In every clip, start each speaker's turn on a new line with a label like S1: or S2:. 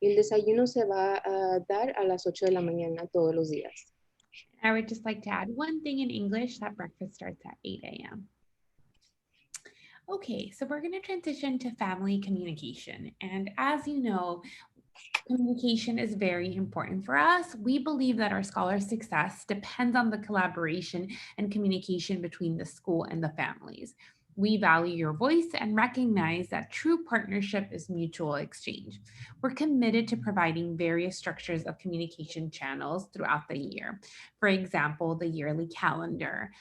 S1: y el desayuno se va a dar a las 8 de la mañana todos los días.
S2: I would just like to add one thing in English, that breakfast starts at 8 a.m. Okay, so we're going to transition to family communication. And as you know, communication is very important for us. We believe that our scholars' success depends on the collaboration and communication between the school and the families. We value your voice and recognize that true partnership is mutual exchange. We're committed to providing various structures of communication channels throughout the year. For example, the yearly calendar,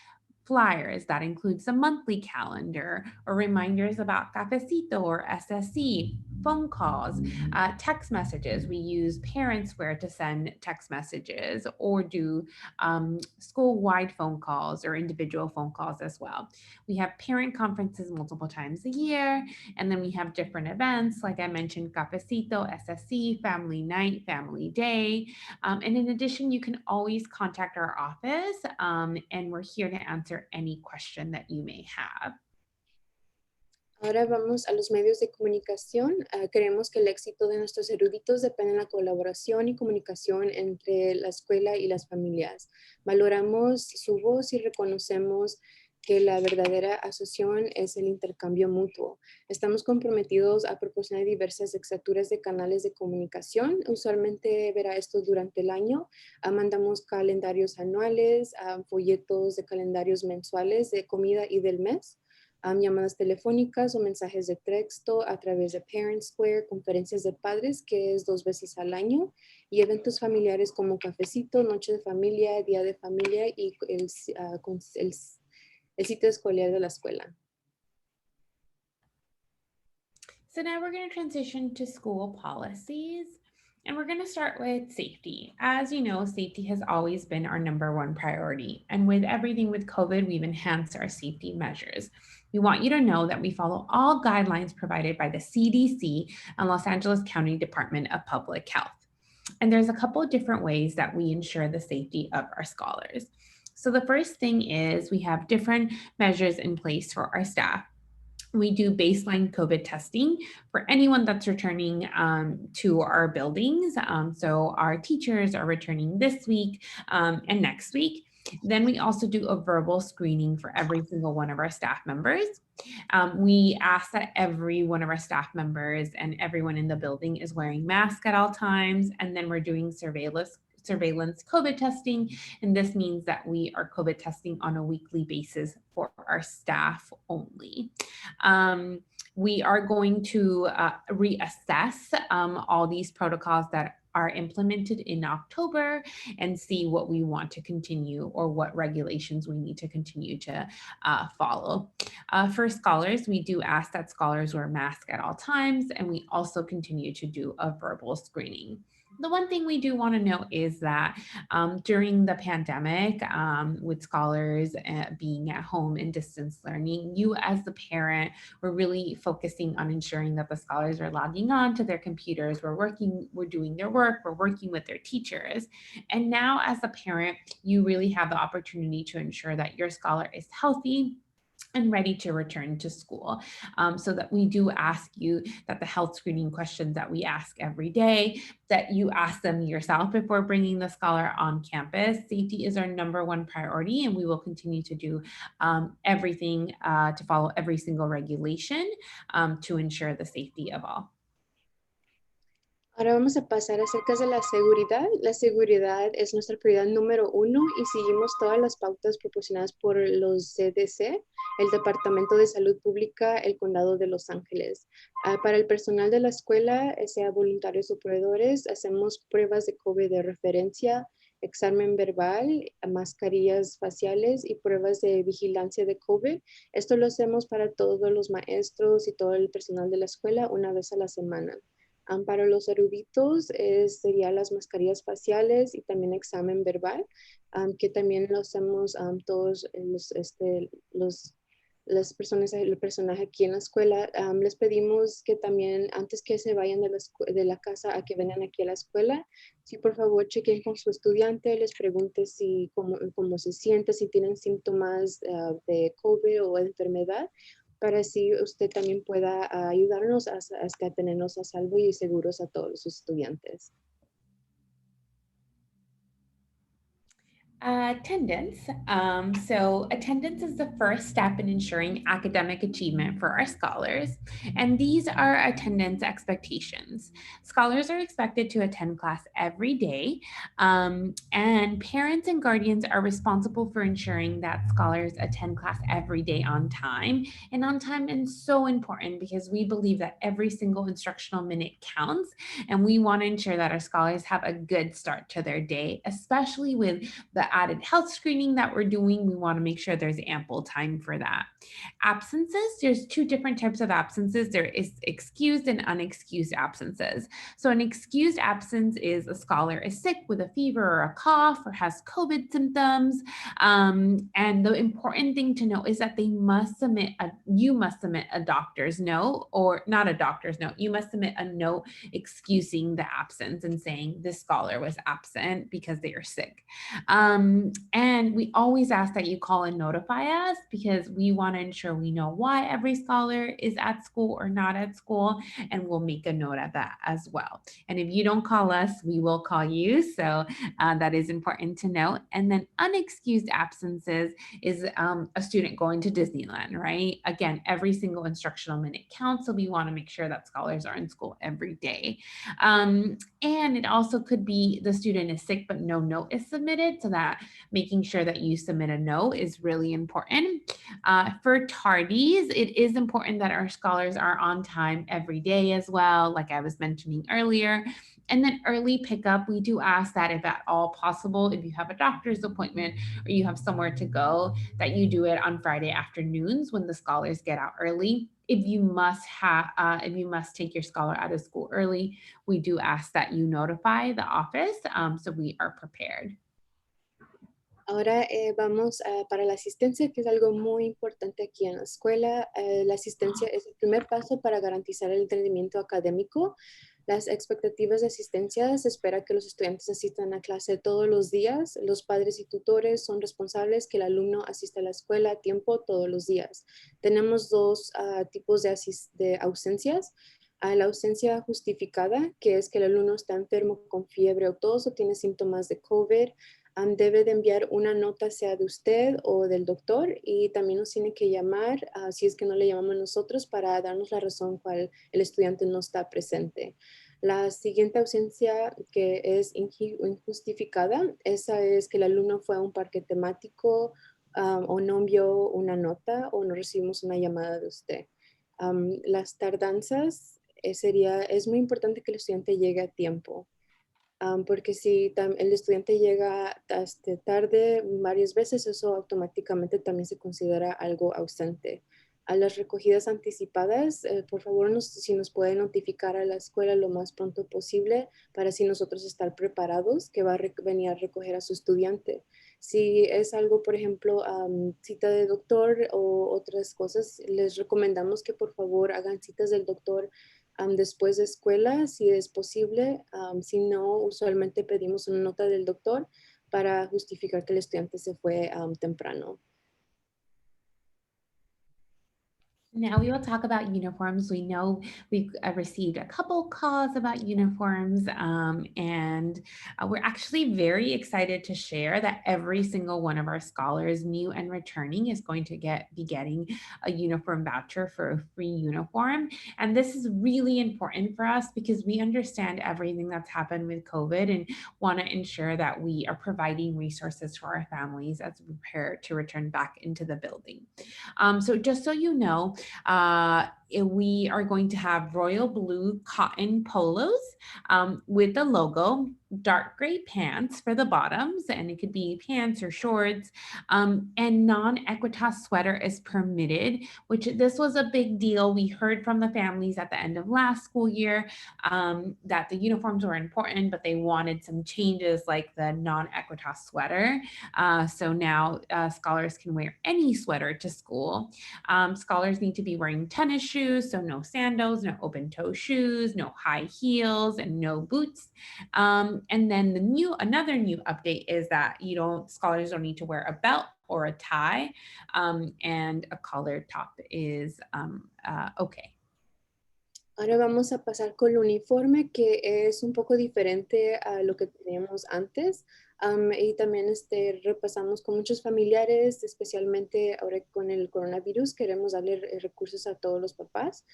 S2: flyers that includes a monthly calendar or reminders about cafecito or SSC, phone calls, text messages. We use ParentsWare to send text messages or do school-wide phone calls or individual phone calls as well. We have parent conferences multiple times a year, and then we have different events, like I mentioned, cafecito, SSC, family night, family day. And in addition, you can always contact our office, and we're here to answer any question that you may have.
S1: Ahora vamos a los medios de comunicación. Creemos que el éxito de nuestros eruditos depende de la colaboración y comunicación entre la escuela y las familias. Valoramos su voz y reconocemos que la verdadera asociación es el intercambio mutuo. Estamos comprometidos a proporcionar diversas extraturas de canales de comunicación. Usualmente verá esto durante el año. Mandamos calendarios anuales, folletos de calendarios mensuales de comida y del mes. Llamadas telefónicas o mensajes de texto a través de ParentsWare, conferencias de padres, que es 2 veces al año, y eventos familiares como cafecito, noche de familia, día de familia y el sitio escolar de la escuela.
S2: So now we're going to transition to school policies. And we're going to start with safety. As you know, safety has always been our #1 priority. And with everything with COVID, we've enhanced our safety measures. We want you to know that we follow all guidelines provided by the CDC and Los Angeles County Department of Public Health. And there's a couple of different ways that we ensure the safety of our scholars. So the first thing is we have different measures in place for our staff. We do baseline COVID testing for anyone that's returning to our buildings. So our teachers are returning this week and next week. Then we also do a verbal screening for every single one of our staff members. We ask that every one of our staff members and everyone in the building is wearing masks at all times. And then we're doing surveillance COVID testing. And this means that we are COVID testing on a weekly basis for our staff only. We are going to reassess all these protocols that are implemented in October and see what we want to continue or what regulations we need to continue to follow. For scholars, we do ask that scholars wear masks at all times, and we also continue to do a verbal screening. The one thing we do want to note is that during the pandemic, with scholars being at home and distance learning, you as the parent were really focusing on ensuring that the scholars are logging on to their computers, we're doing their work, we're working with their teachers. And now as a parent, you really have the opportunity to ensure that your scholar is healthy and ready to return to school. So that we do ask you that the health screening questions that we ask every day, that you ask them yourself before bringing the scholar on campus. Safety is our #1 priority, and we will continue to do everything to follow every single regulation to ensure the safety of all.
S1: Ahora vamos a pasar acerca de la seguridad. La seguridad es nuestra prioridad #1 y seguimos todas las pautas proporcionadas por los CDC, el Departamento de Salud Pública, el Condado de Los Ángeles. Para el personal de la escuela, sea voluntarios o proveedores, hacemos pruebas de COVID de referencia, examen verbal, mascarillas faciales y pruebas de vigilancia de COVID. Esto lo hacemos para todos los maestros y todo el personal de la escuela una vez a la semana. Para los eruditos serían las mascarillas faciales y también examen verbal, que también lo hacemos todos las personas, el personaje aquí en la escuela. Les pedimos que también antes que se vayan de la casa a que vengan aquí a la escuela, sí, por favor chequen con su estudiante, les pregunte cómo se siente, si tienen síntomas de COVID o de enfermedad, para así usted también pueda ayudarnos hasta tenernos a salvo y seguros a todos los estudiantes.
S2: Attendance. So, attendance is the first step in ensuring academic achievement for our scholars, and these are attendance expectations. Scholars are expected to attend class every day, and parents and guardians are responsible for ensuring that scholars attend class every day on time. And on time is so important because we believe that every single instructional minute counts, and we want to ensure that our scholars have a good start to their day, especially with the added health screening that we're doing. We want to make sure there's ample time for that. Absences, there's two different types of absences. There is excused and unexcused absences. So an excused absence is a scholar is sick with a fever or a cough or has COVID symptoms. And the important thing to know is that you must submit a doctor's note, or not a doctor's note, you must submit a note excusing the absence and saying this scholar was absent because they are sick. And we always ask that you call and notify us because we want to ensure we know why every scholar is at school or not at school, and we'll make a note of that as well. And if you don't call us, we will call you. So that is important to note. And then unexcused absences is a student going to Disneyland, right? Again, every single instructional minute counts. So we want to make sure that scholars are in school every day. And it also could be the student is sick, but no note is submitted. So that making sure that you submit a note is really important. For tardies, it is important that our scholars are on time every day as well, like I was mentioning earlier. And then early pickup, we do ask that if at all possible, if you have a doctor's appointment or you have somewhere to go, that you do it on Friday afternoons when the scholars get out early. If you must take your scholar out of school early, we do ask that you notify the office so we are prepared.
S1: Ahora vamos para la asistencia, que es algo muy importante aquí en la escuela. La asistencia es el primer paso para garantizar el rendimiento académico. Las expectativas de asistencia se espera que los estudiantes asistan a clase todos los días. Los padres y tutores son responsables que el alumno asista a la escuela a tiempo todos los días. Tenemos dos tipos de ausencias. La ausencia justificada, que es que el alumno está enfermo con fiebre o tos o tiene síntomas de COVID. Debe de enviar una nota sea de usted o del doctor, y también nos tiene que llamar si es que no le llamamos nosotros para darnos la razón cual el estudiante no está presente. La siguiente ausencia, que es injustificada, esa es que el alumno fue a un parque temático o no envió una nota o no recibimos una llamada de usted. Las tardanzas es muy importante que el estudiante llegue a tiempo. Porque si el estudiante llega tarde varias veces, eso automáticamente también se considera algo ausente. A las recogidas anticipadas, por favor, si nos puede notificar a la escuela lo más pronto posible para así nosotros estar preparados que va a venir a recoger a su estudiante. Si es algo, por ejemplo, cita de doctor o otras cosas, les recomendamos que por favor hagan citas del doctor después de escuela, si es posible. Si no, usualmente pedimos una nota del doctor para justificar que el estudiante se fue temprano.
S2: Now we will talk about uniforms. We know we've received a couple calls about uniforms, and we're actually very excited to share that every single one of our scholars, new and returning, is going to be getting a uniform voucher for a free uniform. And this is really important for us because we understand everything that's happened with COVID and want to ensure that we are providing resources for our families as we prepare to return back into the building. So just so you know, we are going to have royal blue cotton polos with the logo, dark gray pants for the bottoms, and it could be pants or shorts, and non-equitas sweater is permitted, which this was a big deal. We heard from the families at the end of last school year that the uniforms were important, but they wanted some changes like the non-equitas sweater. So now scholars can wear any sweater to school. Scholars need to be wearing tennis shoes, so no sandals, no open toe shoes, no high heels, and no boots. And then another new update is that scholars don't need to wear a belt or a tie, and a collared top is okay.
S1: Ahora vamos a pasar con el uniforme, que es un poco diferente a lo que teníamos antes. Y también repasamos con muchos familiares, especialmente ahora con el coronavirus, queremos darle recursos a todos los papás.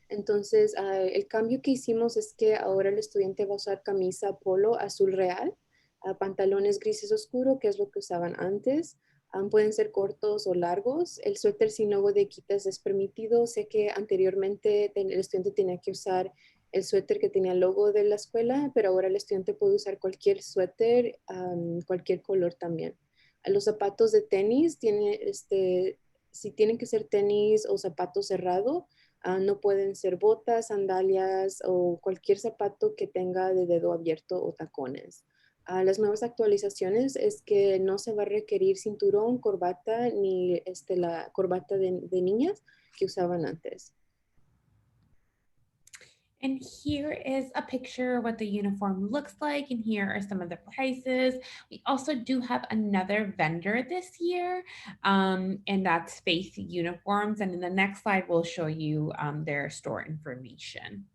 S1: Entonces, el cambio que hicimos es que ahora el estudiante va a usar camisa polo azul real, pantalones grises oscuro, que es lo que usaban antes. Pueden ser cortos o largos. El suéter sin logo de quitas es permitido. Sé que anteriormente el estudiante tenía que usar el suéter que tenía el logo de la escuela, pero ahora el estudiante puede usar cualquier suéter, cualquier color también. Los zapatos de tenis, si tienen que ser tenis o zapato cerrado, no pueden ser botas, sandalias o cualquier zapato que tenga de dedo abierto o tacones. Las nuevas actualizaciones es que no se va a requerir cinturón, corbata ni la corbata de niñas que usaban antes.
S2: And here is a picture of what the uniform looks like. And here are some of the prices. We also do have another vendor this year, and that's Faith Uniforms. And in the next slide, we'll show you their store information.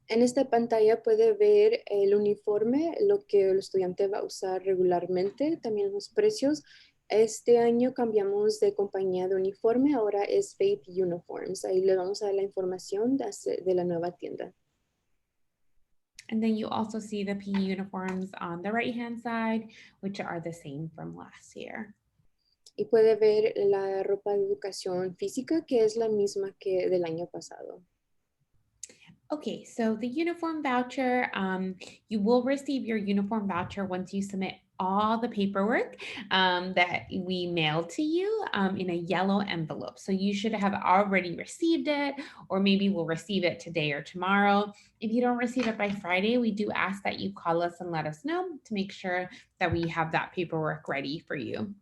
S1: En esta pantalla puede ver el uniforme, lo que el estudiante va a usar regularmente, también los precios. Este año cambiamos de compañía de uniforme, ahora es Faith Uniforms. Ahí le vamos a dar la información de la nueva tienda.
S2: And then you also see the PE uniforms on the right-hand side, which are the same from last year.
S1: Y puede ver la ropa de educación física, que es la misma que del año pasado.
S2: Okay, so the uniform voucher, you will receive your uniform voucher once you submit all the paperwork that we mail to you in a yellow envelope. So you should have already received it, or maybe we'll receive it today or tomorrow. If you don't receive it by Friday, we do ask that you call us and let us know to make sure that we have that paperwork ready for you.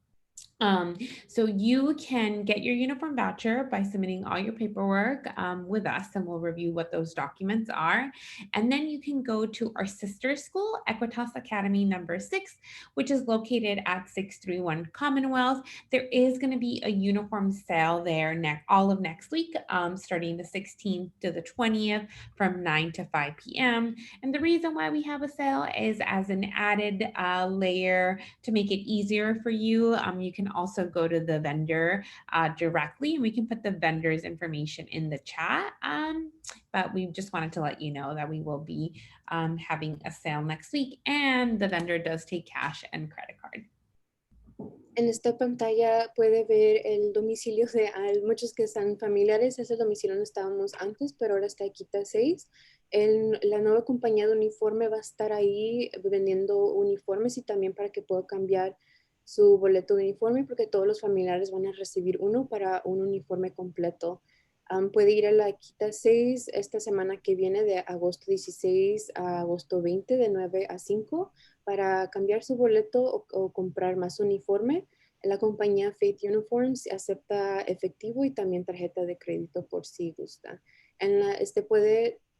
S2: So you can get your uniform voucher by submitting all your paperwork with us, and we'll review what those documents are. And then you can go to our sister school, Equitas Academy number 6, which is located at 631 Commonwealth. There is going to be a uniform sale there all of next week, starting the 16th to the 20th from 9 to 5 p.m. And the reason why we have a sale is as an added layer to make it easier for you. You can also go to the vendor directly, and we can put the vendor's information in the chat. But we just wanted to let you know that we will be having a sale next week, and the vendor does take cash and credit card.
S1: En esta pantalla puede ver el domicilio de muchos que están familiares. Es el domicilio donde estábamos antes, pero ahora está Quita 6. La nueva compañía de uniforme va a estar ahí vendiendo uniformes y también para que pueda cambiar su boleto de uniforme, porque todos los familiares van a recibir uno para un uniforme completo. Puede ir a la Quita 6 esta semana que viene, de agosto 16 a agosto 20, de 9 a 5, para cambiar su boleto o comprar más uniforme. La compañía Faith Uniforms acepta efectivo y también tarjeta de crédito por si gusta.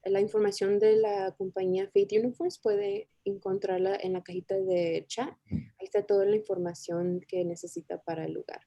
S1: La información de la compañía Faith Uniforms puede encontrarla en la cajita de chat. Ahí está toda la información que necesita para el lugar.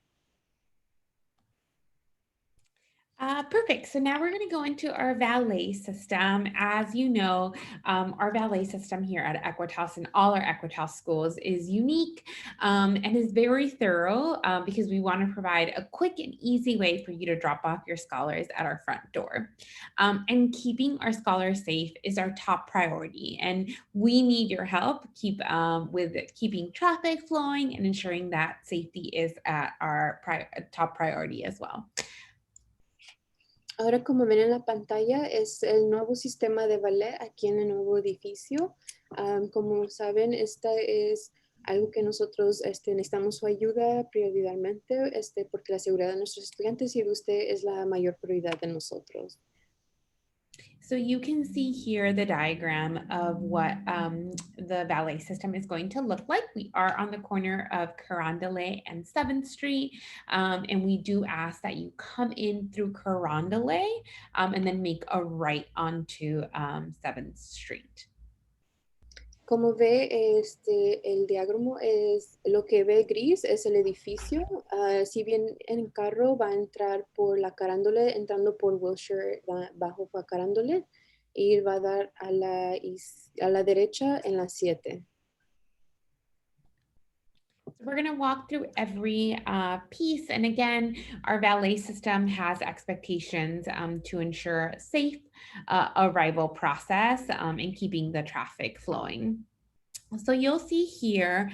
S2: Perfect. So now we're going to go into our valet system. As you know, our valet system here at Equitas and all our Equitas schools is unique and is very thorough because we want to provide a quick and easy way for you to drop off your scholars at our front door. And keeping our scholars safe is our top priority. And we need your help with keeping traffic flowing and ensuring that safety is at our top priority as well.
S1: Ahora, como ven en la pantalla, es el nuevo sistema de ballet aquí en el nuevo edificio. Como saben, esta es algo que nosotros necesitamos su ayuda prioritariamente, porque la seguridad de nuestros estudiantes y de usted es la mayor prioridad de nosotros.
S2: So you can see here the diagram of what the valet system is going to look like. We are on the corner of Carondelet and 7th Street, and we do ask that you come in through Carondelet and then make a right onto 7th Street.
S1: Como ve, el diagrama es lo que ve gris es el edificio. Si bien en carro va a entrar por la Carándole, entrando por Wilshire bajo por Carándole y va a dar a la derecha en la 7.
S2: So we're going to walk through every piece. And again, our valet system has expectations to ensure a safe arrival process and keeping the traffic flowing. So you'll see here,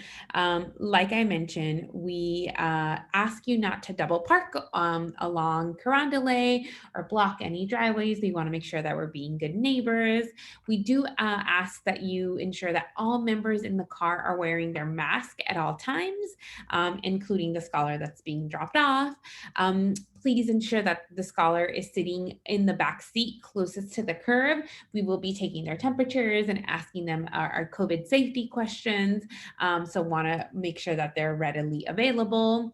S2: like I mentioned, we ask you not to double park along Carondelet or block any driveways. We want to make sure that we're being good neighbors. We do ask that you ensure that all members in the car are wearing their mask at all times, including the scholar that's being dropped off. Please ensure that the scholar is sitting in the back seat closest to the curb. We will be taking their temperatures and asking them our COVID safety questions. So want to make sure that they're readily available.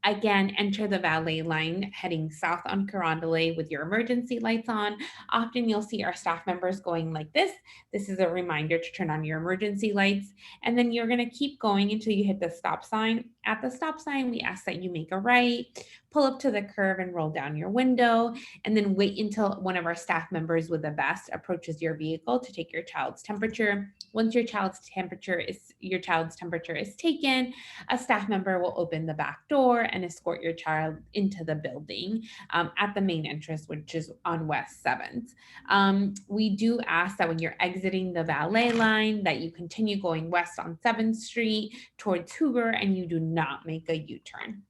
S2: Again, enter the valet line heading south on Carondelet with your emergency lights on. Often you'll see our staff members going like this. This is a reminder to turn on your emergency lights. And then you're going to keep going until you hit the stop sign. At the stop sign, we ask that you make a right, pull up to the curb and roll down your window, and then wait until one of our staff members with a vest approaches your vehicle to take your child's temperature. Once your child's temperature is taken, a staff member will open the back door and escort your child into the building at the main entrance, which is on West 7th. We do ask that when you're exiting the valet line that you continue going west on 7th Street towards Hoover and you do not make a U-turn.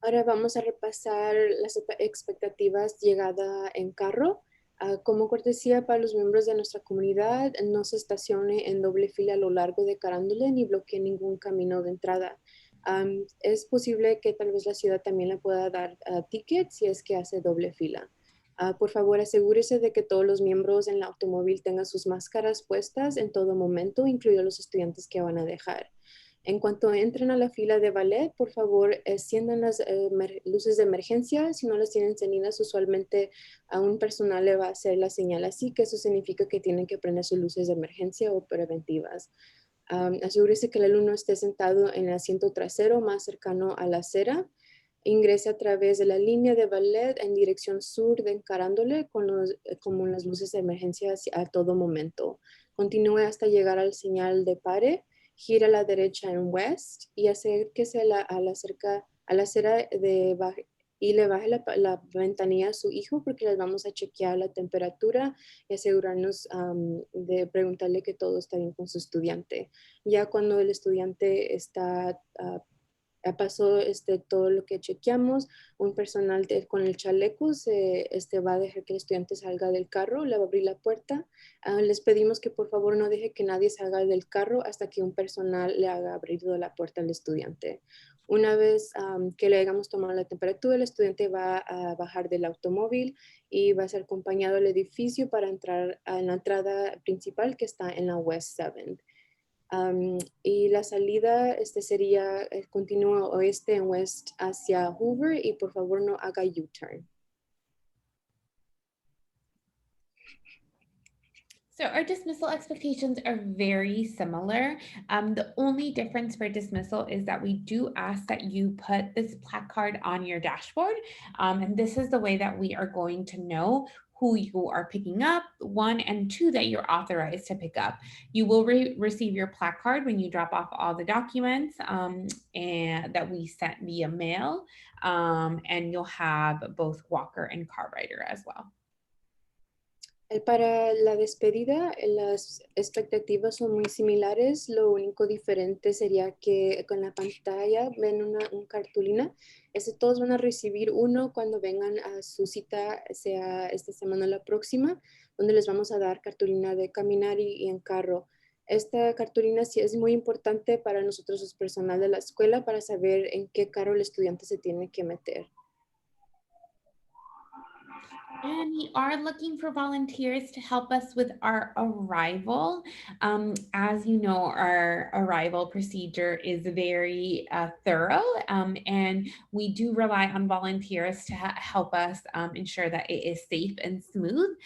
S1: Ahora vamos a repasar las expectativas llegada en carro. Como cortesía para los miembros de nuestra comunidad, no se estacione en doble fila a lo largo de Carándula ni bloquee ningún camino de entrada. Es posible que tal vez la ciudad también le pueda dar tickets si es que hace doble fila. Por favor, asegúrese de que todos los miembros en el automóvil tengan sus máscaras puestas en todo momento, incluidos los estudiantes que van a dejar. En cuanto entren a la fila de ballet, por favor, enciendan las luces de emergencia. Si no las tienen encendidas, usualmente a un personal le va a hacer la señal así, que eso significa que tienen que prender sus luces de emergencia o preventivas. Asegúrese que el alumno esté sentado en el asiento trasero más cercano a la acera. Ingrese a través de la línea de ballet en dirección sur de encarándole con las luces de emergencia a todo momento. Continúe hasta llegar al señal de pare. Gira a la derecha en West y acérquese a la acera y le baje la ventanilla a su hijo porque les vamos a chequear la temperatura y asegurarnos de preguntarle que todo está bien con su estudiante. Ya cuando el estudiante pasó todo lo que chequeamos, un personal con el chaleco va a dejar que el estudiante salga del carro, le va a abrir la puerta. Les pedimos que por favor no deje que nadie salga del carro hasta que un personal le haga abrir la puerta al estudiante. Una vez que le hayamos tomado la temperatura, el estudiante va a bajar del automóvil y va a ser acompañado al edificio para entrar en la entrada principal que está en la West 7th. Y la salida sería continúa oeste en west hacia Hoover y por favor no haga U-turn.
S2: So our dismissal expectations are very similar. The only difference for dismissal is that we do ask that you put this placard on your dashboard. And this is the way that we are going to know who you are picking up, one, and two, that you're authorized to pick up. You will receive your placard when you drop off all the documents and that we sent via mail. And you'll have both walker and car rider as well.
S1: Para la despedida, las expectativas son muy similares. Lo único diferente sería que con la pantalla ven una cartulina. Todos van a recibir uno cuando vengan a su cita, sea esta semana o la próxima, donde les vamos a dar cartulina de caminar y en carro. Esta cartulina sí es muy importante para nosotros, los personal de la escuela, para saber en qué carro el estudiante se tiene que meter.
S2: And we are looking for volunteers to help us with our arrival. As you know, our arrival procedure is very thorough, and we do rely on volunteers to help us ensure that it is safe and smooth.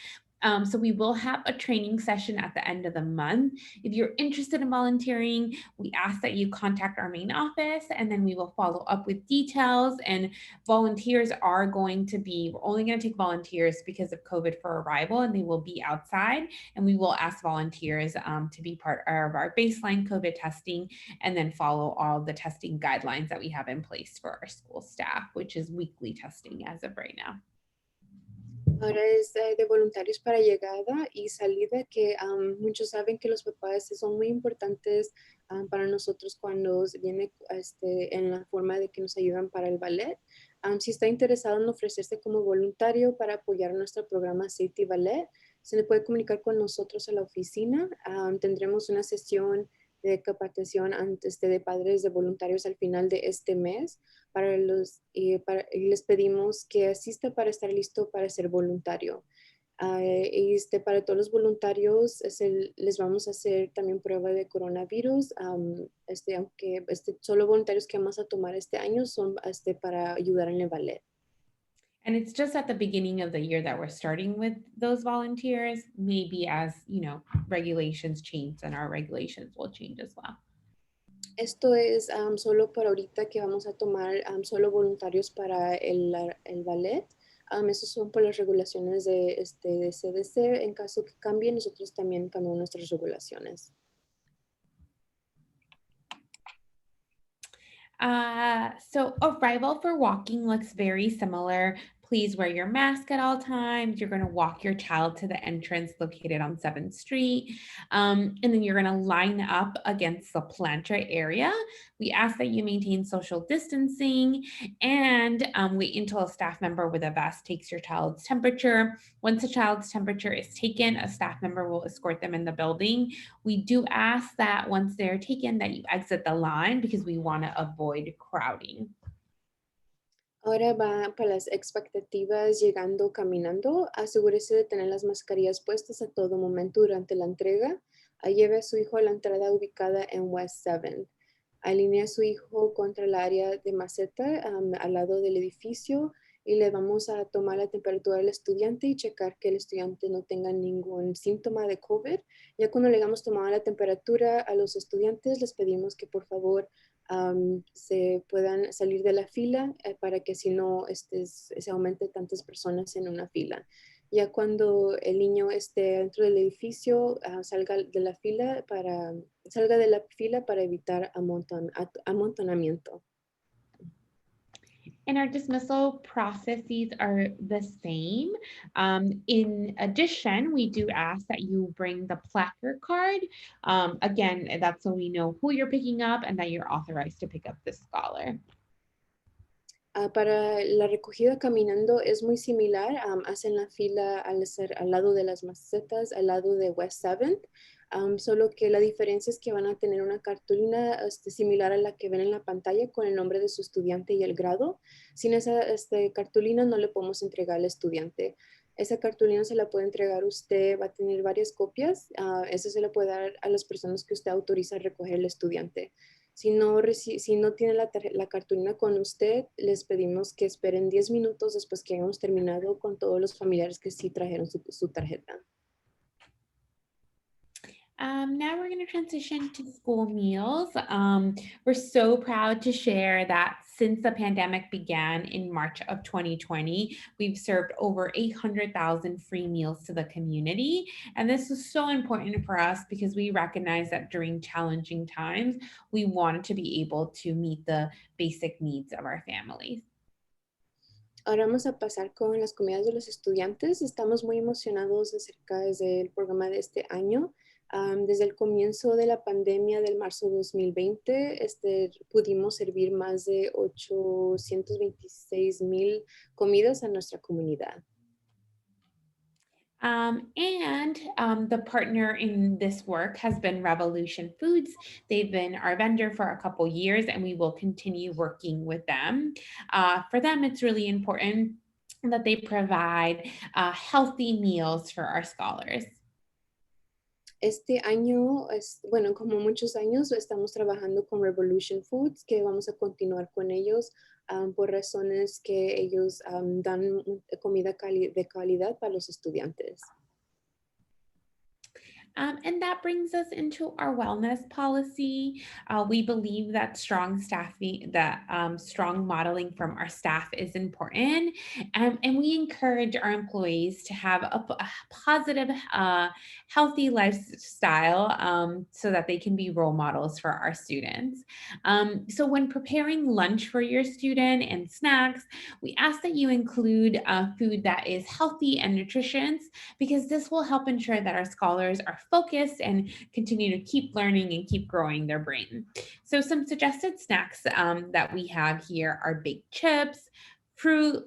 S2: So we will have a training session at the end of the month. If you're interested in volunteering, we ask that you contact our main office and then we will follow up with details. And volunteers are going to be, we're only going to take volunteers because of COVID for arrival, and they will be outside. And we will ask volunteers to be part of our baseline COVID testing and then follow all the testing guidelines that we have in place for our school staff, which is weekly testing as of right now.
S1: Ahora es de voluntarios para llegada y salida, que muchos saben que los papás son muy importantes para nosotros cuando viene en la forma de que nos ayudan para el ballet. Si está interesado en ofrecerse como voluntario para apoyar nuestro programa Safety Ballet, se le puede comunicar con nosotros a la oficina. Tendremos una sesión de capacitación antes de padres de voluntarios al final de este mes y les pedimos que asista para estar listo para ser voluntario. Para todos los voluntarios les vamos a hacer también prueba de coronavirus, aunque solo voluntarios que vamos a tomar este año son para ayudar en el ballet.
S2: And it's just at the beginning of the year that we're starting with those volunteers. Maybe as, regulations change, and our regulations will change as well.
S1: Esto es solo por ahorita que vamos a tomar solo voluntarios para el ballet. Esos son por las regulaciones de CDC. En caso que cambien, nosotros también cambiamos nuestras regulaciones.
S2: So arrival for walking looks very similar. Please wear your mask at all times. You're going to walk your child to the entrance located on 7th Street. And then you're going to line up against the planter area. We ask that you maintain social distancing and wait until a staff member with a vest takes your child's temperature. Once a child's temperature is taken, a staff member will escort them in the building. We do ask that once they're taken that you exit the line because we want to avoid crowding.
S1: Ahora va para las expectativas llegando caminando. Asegúrese de tener las mascarillas puestas a todo momento durante la entrega. Lleve a su hijo a la entrada ubicada en West 7. Alinee a su hijo contra el área de maceta al lado del edificio y le vamos a tomar la temperatura del estudiante y checar que el estudiante no tenga ningún síntoma de COVID. Ya cuando le hagamos tomar la temperatura a los estudiantes, les pedimos que por favor se puedan salir de la fila para que si no se aumente tantas personas en una fila. Ya cuando el niño esté dentro del edificio, salga de la fila para evitar amontonamiento.
S2: And our dismissal processes are the same. In addition, we do ask that you bring the placard card. Again, that's so we know who you're picking up and that you're authorized to pick up the scholar.
S1: Para la recogida caminando es muy similar. Hacen la fila al lado de las macetas, al lado de West 7th. Solo que la diferencia es que van a tener una cartulina similar a la que ven en la pantalla con el nombre de su estudiante y el grado. Sin esa cartulina no le podemos entregar al estudiante. Esa cartulina se la puede entregar usted, va a tener varias copias. Esa se la puede dar a las personas que usted autoriza a recoger el estudiante. Si no tiene la cartulina con usted, les pedimos que esperen 10 minutos después que hayamos terminado con todos los familiares que sí trajeron su tarjeta.
S2: Now we're going to transition to school meals. We're so proud to share that since the pandemic began in March of 2020, we've served over 800,000 free meals to the community. And this is so important for us because we recognize that during challenging times, we wanted to be able to meet the basic needs of our families.
S1: Ahora vamos a pasar con las comidas de los estudiantes. Estamos muy emocionados acerca del programa de este año. Desde el comienzo de la pandemia del marzo 2020, pudimos servir más de 826,000 comidas a nuestra comunidad.
S2: The partner in this work has been Revolution Foods. They've been our vendor for a couple years, and we will continue working with them. For them, it's really important that they provide healthy meals for our scholars.
S1: Este año, bueno, como muchos años, estamos trabajando con Revolution Foods, que vamos a continuar con ellos por razones que ellos dan comida de calidad para los estudiantes.
S2: And that brings us into our wellness policy. We believe that strong modeling from our staff is important, and we encourage our employees to have a positive, healthy lifestyle so that they can be role models for our students. So, when preparing lunch for your student and snacks, we ask that you include food that is healthy and nutritious because this will help ensure that our scholars are focused and continue to keep learning and keep growing their brain. So, some suggested snacks that we have here are baked chips, fruit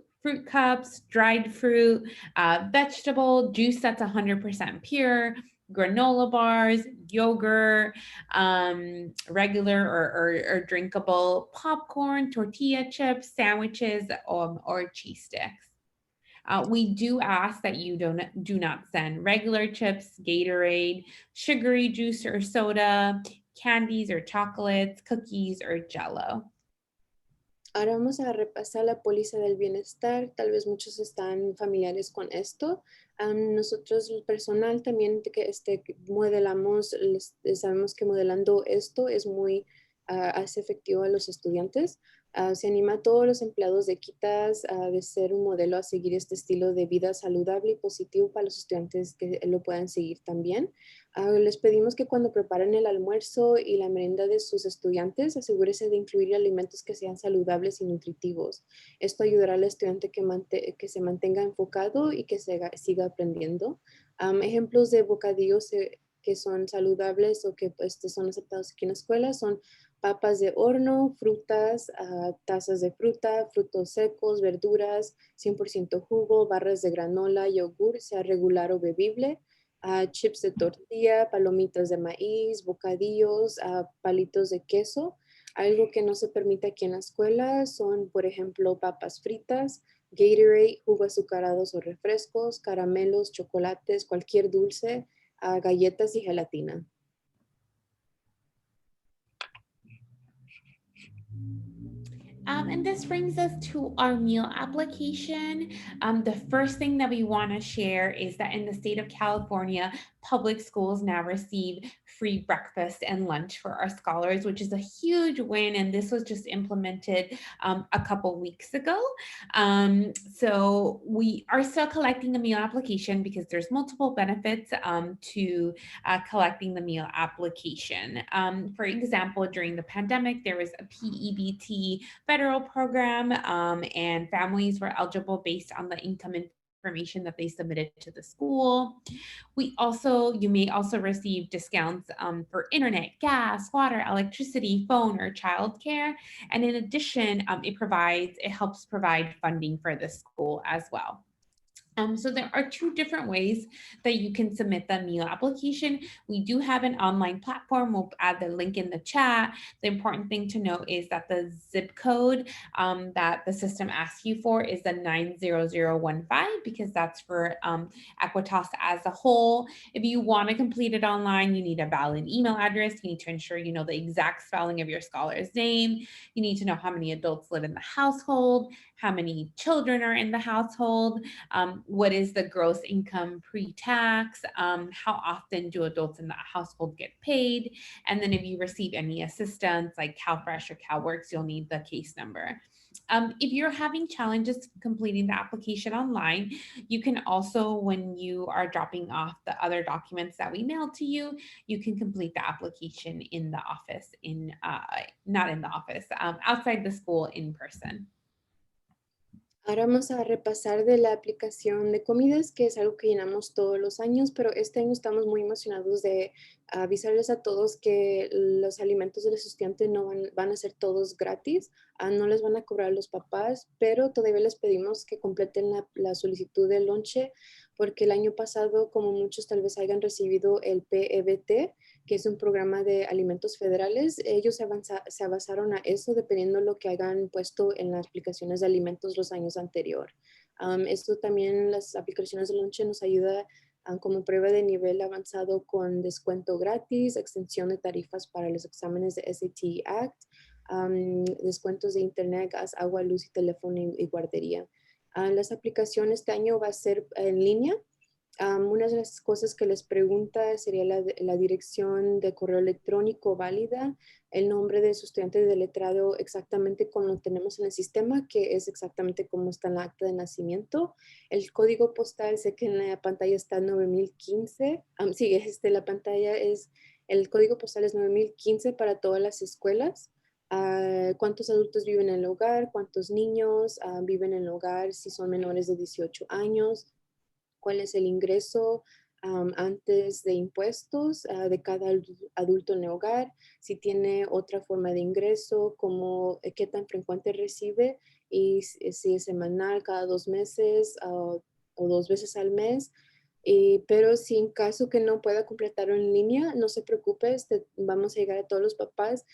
S2: cups, dried fruit, vegetable juice that's 100% pure, granola bars, yogurt, regular or drinkable popcorn, tortilla chips, sandwiches, or cheese sticks. We do ask that you do not send regular chips, Gatorade, sugary juice or soda, candies or chocolates, cookies or jello.
S1: Ahora vamos a repasar la póliza del bienestar. Tal vez muchos están familiares con esto. Nosotros, el personal, también que modelamos, sabemos que modelando esto es muy, hace efectivo a los estudiantes. Se anima a todos los empleados de Quitas de ser un modelo a seguir este estilo de vida saludable y positivo para los estudiantes que lo puedan seguir también. Les pedimos que cuando preparen el almuerzo y la merienda de sus estudiantes, asegúrese de incluir alimentos que sean saludables y nutritivos. Esto ayudará al estudiante que se mantenga enfocado y que siga aprendiendo. Ejemplos de bocadillos que son saludables o que pues, son aceptados aquí en la escuela son papas de horno, frutas, tazas de fruta, frutos secos, verduras, 100% jugo, barras de granola, yogur, sea regular o bebible, chips de tortilla, palomitas de maíz, bocadillos, palitos de queso. Algo que no se permite aquí en la escuela son, por ejemplo, papas fritas, Gatorade, jugos azucarados o refrescos, caramelos, chocolates, cualquier dulce, galletas y gelatina.
S2: And this brings us to our meal application. The first thing that we want to share is that in the state of California, public schools now receive free breakfast and lunch for our scholars, which is a huge win. And this was just implemented a couple weeks ago. So we are still collecting the meal application because there's multiple benefits to collecting the meal application. For example, during the pandemic, there was a PEBT federal program, and families were eligible based on the income information that they submitted to the school. You may also receive discounts for internet, gas, water, electricity, phone, or childcare. And in addition, it helps provide funding for the school as well. So there are two different ways that you can submit the meal application. We do have an online platform. We'll add the link in the chat. The important thing to note is that the zip code that the system asks you for is the 90015 because that's for Equitas as a whole. If you want to complete it online, you need a valid email address. You need to ensure you know the exact spelling of your scholar's name. You need to know how many adults live in the household, how many children are in the household, what is the gross income pre-tax, how often do adults in the household get paid, and then if you receive any assistance like CalFresh or CalWorks, you'll need the case number. If you're having challenges completing the application online, you can also, when you are dropping off the other documents that we mailed to you, you can complete the application in the office, not in the office, outside the school in person.
S1: Ahora vamos a repasar de la aplicación de comidas, que es algo que llenamos todos los años, pero este año estamos muy emocionados de avisarles a todos que los alimentos de los estudiantes no van a ser todos gratis, no les van a cobrar los papás, pero todavía les pedimos que completen la solicitud de lonche, porque el año pasado, como muchos tal vez hayan recibido el PEBT, que es un programa de alimentos federales, ellos se basaron a eso dependiendo de lo que hayan puesto en las aplicaciones de alimentos los años anterior. Esto también, las aplicaciones de lonche nos ayuda como prueba de nivel avanzado con descuento gratis, extensión de tarifas para los exámenes de SAT Act, descuentos de internet, gas, agua, luz y teléfono y guardería. Las aplicaciones este año va a ser en línea. Una de las cosas que les pregunta sería la dirección de correo electrónico válida, el nombre de su estudiante de letrado exactamente como lo tenemos en el sistema, que es exactamente como está en la acta de nacimiento. El código postal, sé que en la pantalla está 9015. Sí, la pantalla es, el código postal es 9015 para todas las escuelas. ¿Cuántos adultos viven en el hogar? ¿Cuántos niños viven en el hogar si son menores de 18 años? ¿Cuál es el ingreso antes de impuestos de cada adulto en el hogar? Si tiene otra forma de ingreso, como qué tan frecuente recibe y si es semanal, cada 2 meses o 2 veces al mes. Pero si en caso que no pueda completarlo en línea, no se preocupe, vamos a llegar a todos los papás.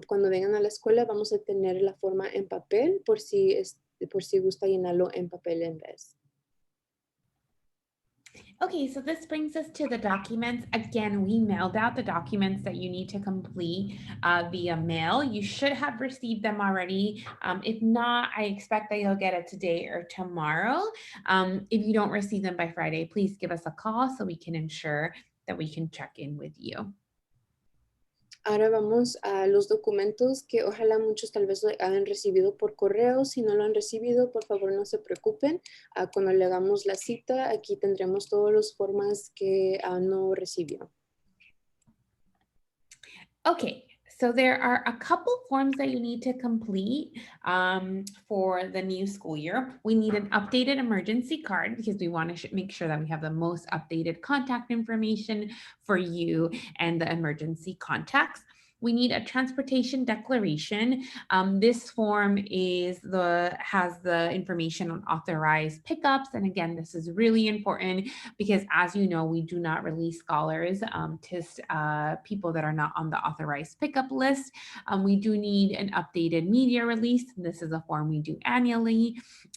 S1: Cuando vengan a la escuela vamos a tener la forma en papel por si gusta llenarlo en papel en vez.
S2: Okay, so this brings us to the documents. Again, we mailed out the documents that you need to complete via mail. You should have received them already. If not, I expect that you'll get it today or tomorrow. If you don't receive them by Friday, please give us a call so we can ensure that we can check in with you.
S1: Ahora vamos a los documentos que ojalá muchos tal vez lo hayan recibido por correo. Si no lo han recibido, por favor no se preocupen. Cuando le hagamos la cita, aquí tendremos todas las formas que no recibió.
S2: Okay, so there are a couple forms that you need to complete for the new school year. We need an updated emergency card because we want to make sure that we have the most updated contact information for you and the emergency contacts. We need a transportation declaration. This form has the information on authorized pickups, and again, this is really important because, as you know, we do not release scholars to people that are not on the authorized pickup list. We do need an updated media release. This is a form we do annually.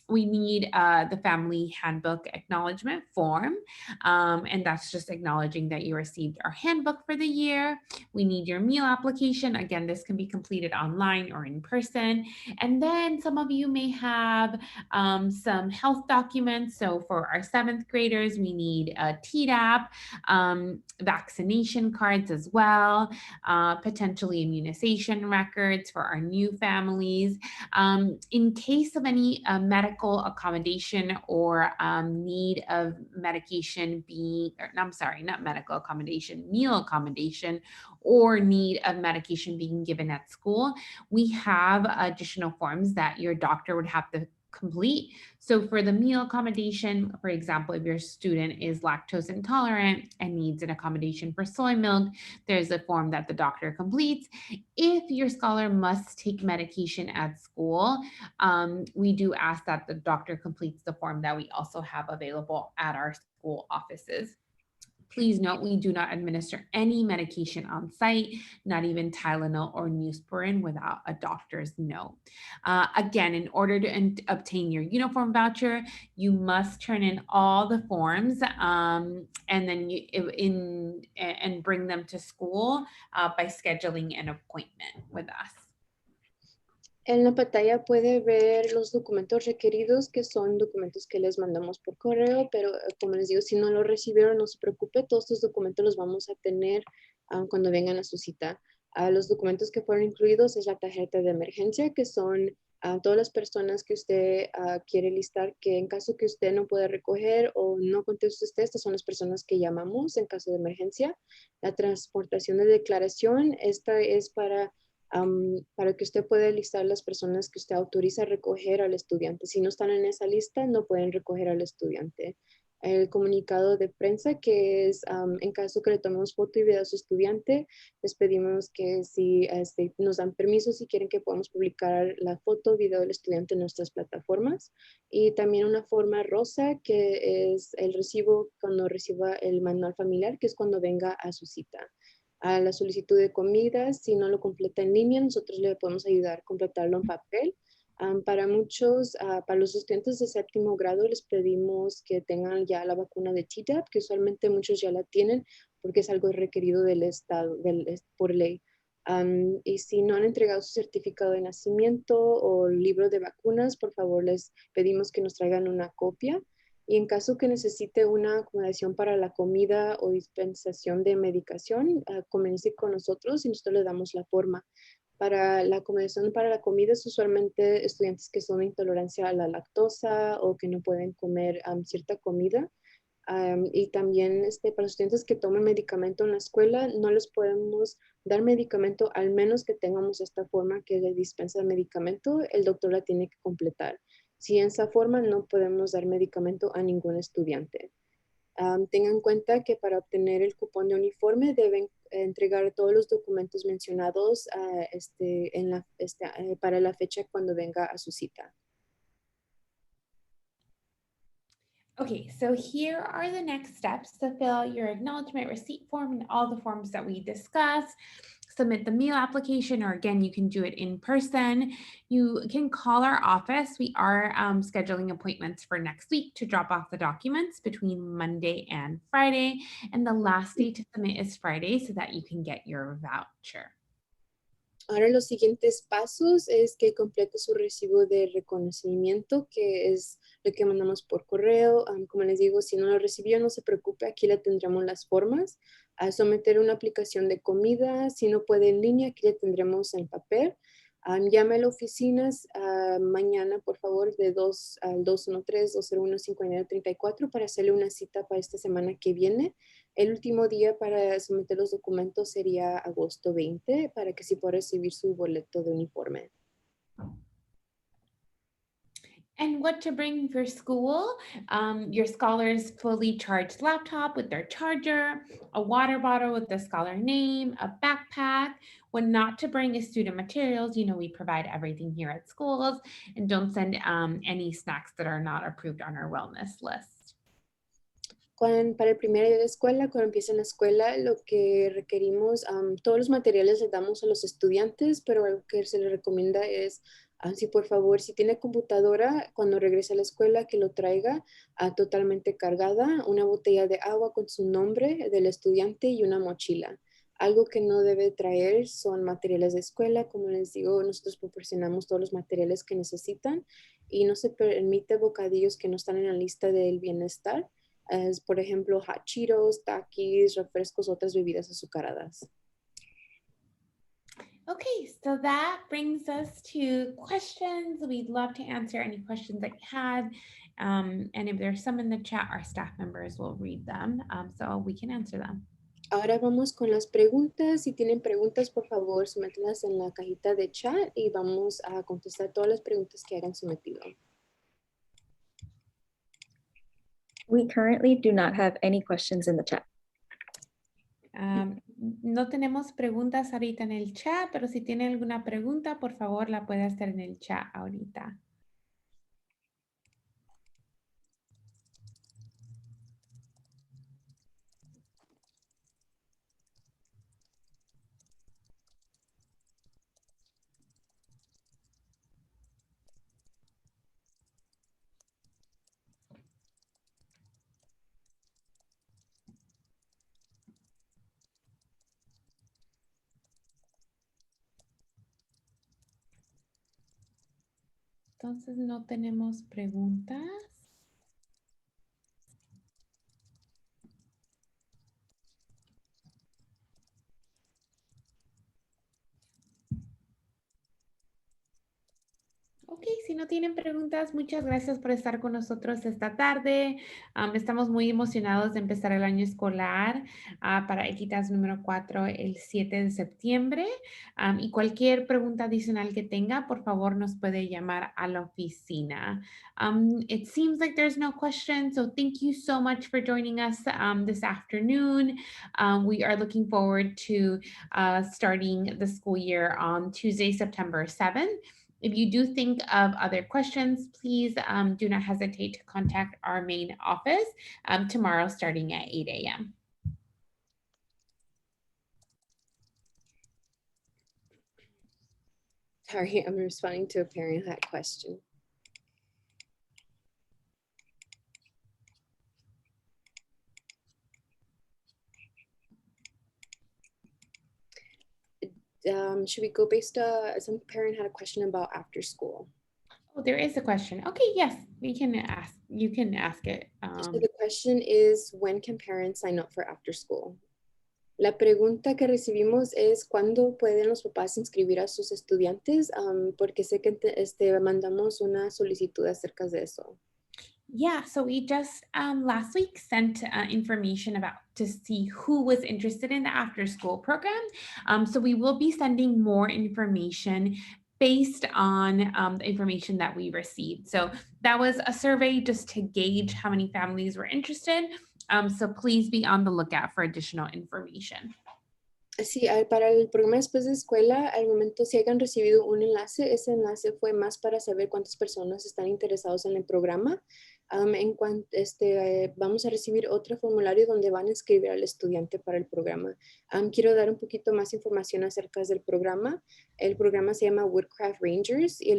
S2: We need the family handbook acknowledgement form, and that's just acknowledging that you received our handbook for the year. We need your meal application. Again, this can be completed online or in person. And then some of you may have some health documents. So for our seventh graders, we need a TDAP, vaccination cards as well, potentially immunization records for our new families. In case of any medical accommodation or need of medication being, or, I'm sorry, not medical accommodation, meal accommodation, or need of medication being given at school, we have additional forms that your doctor would have to complete. So for the meal accommodation, for example, if your student is lactose intolerant and needs an accommodation for soy milk, there's a form that the doctor completes. If your scholar must take medication at school, we do ask that the doctor completes the form that we also have available at our school offices. Please note, we do not administer any medication on site, not even Tylenol or Neosporin without a doctor's note. Again, in order to obtain your uniform voucher, you must turn in all the forms and then and bring them to school by scheduling an appointment with us.
S1: En la pantalla puede ver los documentos requeridos, que son documentos que les mandamos por correo, pero como les digo, si no lo recibieron, no se preocupe, todos estos documentos los vamos a tener cuando vengan a su cita. Los documentos que fueron incluidos es la tarjeta de emergencia, que son todas las personas que usted quiere listar, que en caso que usted no pueda recoger o no conteste usted, estas son las personas que llamamos en caso de emergencia. La transportación de declaración, esta es para que usted pueda listar las personas que usted autoriza a recoger al estudiante. Si no están en esa lista, no pueden recoger al estudiante. El comunicado de prensa, que es en caso que le tomemos foto y video a su estudiante, les pedimos que si nos dan permiso, si quieren que podamos publicar la foto o video del estudiante en nuestras plataformas. Y también una forma rosa, que es el recibo cuando reciba el manual familiar, que es cuando venga a su cita. A la solicitud de comida, si no lo completa en línea, nosotros le podemos ayudar a completarlo en papel. Para muchos, para los estudiantes de séptimo grado, les pedimos que tengan ya la vacuna de Tdap, que usualmente muchos ya la tienen porque es algo requerido del Estado, por ley. Y si no han entregado su certificado de nacimiento o libro de vacunas, por favor les pedimos que nos traigan una copia. Y en caso que necesite una acomodación para la comida o dispensación de medicación, comunique con nosotros y nosotros le damos la forma. Para la acomodación para la comida es usualmente estudiantes que son intolerancia a la lactosa o que no pueden comer cierta comida. Y también para los estudiantes que toman medicamento en la escuela, no les podemos dar medicamento al menos que tengamos esta forma que le dispensa el medicamento, el doctor la tiene que completar. Si en esa forma no podemos dar medicamento a ningún estudiante. Tengan en cuenta que para obtener el cupón de uniforme deben entregar todos los documentos mencionados para la fecha cuando venga a su cita.
S2: Okay, so here are the next steps to fill out your acknowledgement receipt form and all the forms that we discussed. Submit the meal application, or again, you can do it in person. You can call our office. We are scheduling appointments for next week to drop off the documents between Monday and Friday. And the last day to submit is Friday so that you can get your voucher.
S1: Ahora los siguientes pasos es que complete su recibo de reconocimiento, que es lo que mandamos por correo. Como les digo, si no lo recibió, no se preocupe, aquí le tendremos las formas. A someter una aplicación de comida, si no puede en línea, aquí le tendremos en papel. Llame a la oficina mañana, por favor, de 2 al 213-201-5934 para hacerle una cita para esta semana que viene. El último día para someter los documentos sería agosto 20 para que sí pueda recibir su boleto de uniforme.
S2: And what to bring for school. Your scholar's fully charged laptop with their charger, a water bottle with the scholar name, a backpack. What not to bring is student materials. You know, we provide everything here at schools, and don't send any snacks that are not approved on our wellness list.
S1: Para el primer día de escuela, cuando empiecen la escuela, lo que requerimos, todos los materiales les damos a los estudiantes, pero algo que se les recomienda es, si por favor, si tiene computadora, cuando regrese a la escuela, que lo traiga totalmente cargada, una botella de agua con su nombre del estudiante y una mochila. Algo que no debe traer son materiales de escuela. Como les digo, nosotros proporcionamos todos los materiales que necesitan y no se permite bocadillos que no están en la lista del bienestar. Por ejemplo, hot Cheetos, Takis, refrescos, otras bebidas azucaradas.
S2: Okay, so that brings us to questions. We'd love to answer any questions that you had. And if there's some in the chat, our staff members will read them so we can answer them.
S1: Ahora vamos con las preguntas. Si tienen preguntas, por favor, sométenlas en la cajita de chat y vamos a contestar todas las preguntas que hayan sometido.
S3: We currently do not have any questions in the chat.
S2: No tenemos preguntas ahorita en el chat, pero si tiene alguna pregunta, por favor, la puede hacer en el chat ahorita. Entonces, no tenemos preguntas. Ok, si no tienen preguntas, muchas gracias por estar con nosotros esta tarde. Estamos muy emocionados de empezar el año escolar para Equitas número 4 el 7 de septiembre. Y cualquier pregunta adicional que tenga, por favor, nos puede llamar a la oficina. It seems like there's no questions, so thank you so much for joining us this afternoon. We are looking forward to starting the school year on Tuesday, September 7th. If you do think of other questions, please do not hesitate to contact our main office tomorrow starting at 8 a.m.
S1: Sorry, I'm responding to a parent who had a question. Should we go some parent had a question about after school.
S2: Oh, there is a question. Okay, yes, we can ask. You can ask it.
S1: So the question is, when can parents sign up for after school? La pregunta que recibimos es, ¿cuándo pueden los papás inscribir a sus estudiantes? Porque sé que mandamos una solicitud acerca de eso.
S2: Yeah, so we just last week sent information about to see who was interested in the after school program. So we will be sending more information based on the information that we received. So that was a survey just to gauge how many families were interested. So please be on the lookout for additional information.
S1: Sí, para el programa después de escuela, al momento si hayan recibido un enlace, ese enlace fue más para saber cuántas personas están interesados en el programa. En cuanto vamos a recibir otro formulario donde van a inscribir al estudiante para el programa. Quiero dar un poquito más información acerca del programa. El programa se llama Woodcraft Rangers y el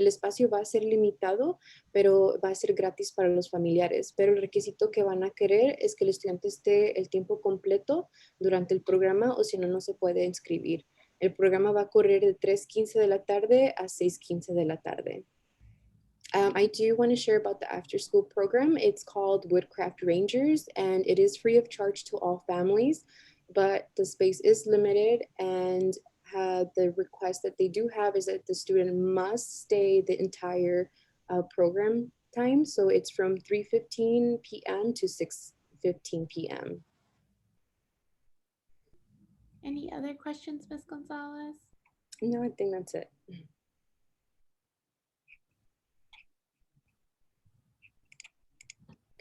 S1: espacio va a ser limitado, pero va a ser gratis para los familiares. Pero el requisito que van a querer es que el estudiante esté el tiempo completo durante el programa o si no, no se puede inscribir. El programa va a correr de 3:15 de la tarde a 6:15 de la tarde. I do want to share about the after school program. It's called Woodcraft Rangers and it is free of charge to all families, but the space is limited and the request that they do have is that the student must stay the entire program time. So it's from 3:15 p.m. to 6:15 p.m.
S2: Any other questions, Ms. Gonzalez?
S1: No, I think that's it.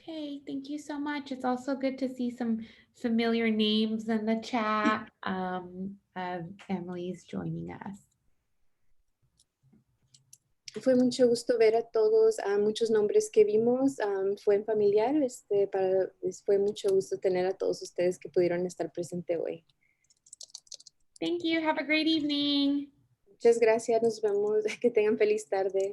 S2: Okay, thank you so much. It's also good to see some familiar names in the chat of families joining us.
S1: Fue mucho gusto ver a todos, a muchos nombres que vimos, fue familiar, fue mucho gusto tener a todos ustedes que pudieron estar presente hoy.
S2: Thank you. Have a great evening.
S1: Muchas gracias, nos vemos, que tengan feliz tarde.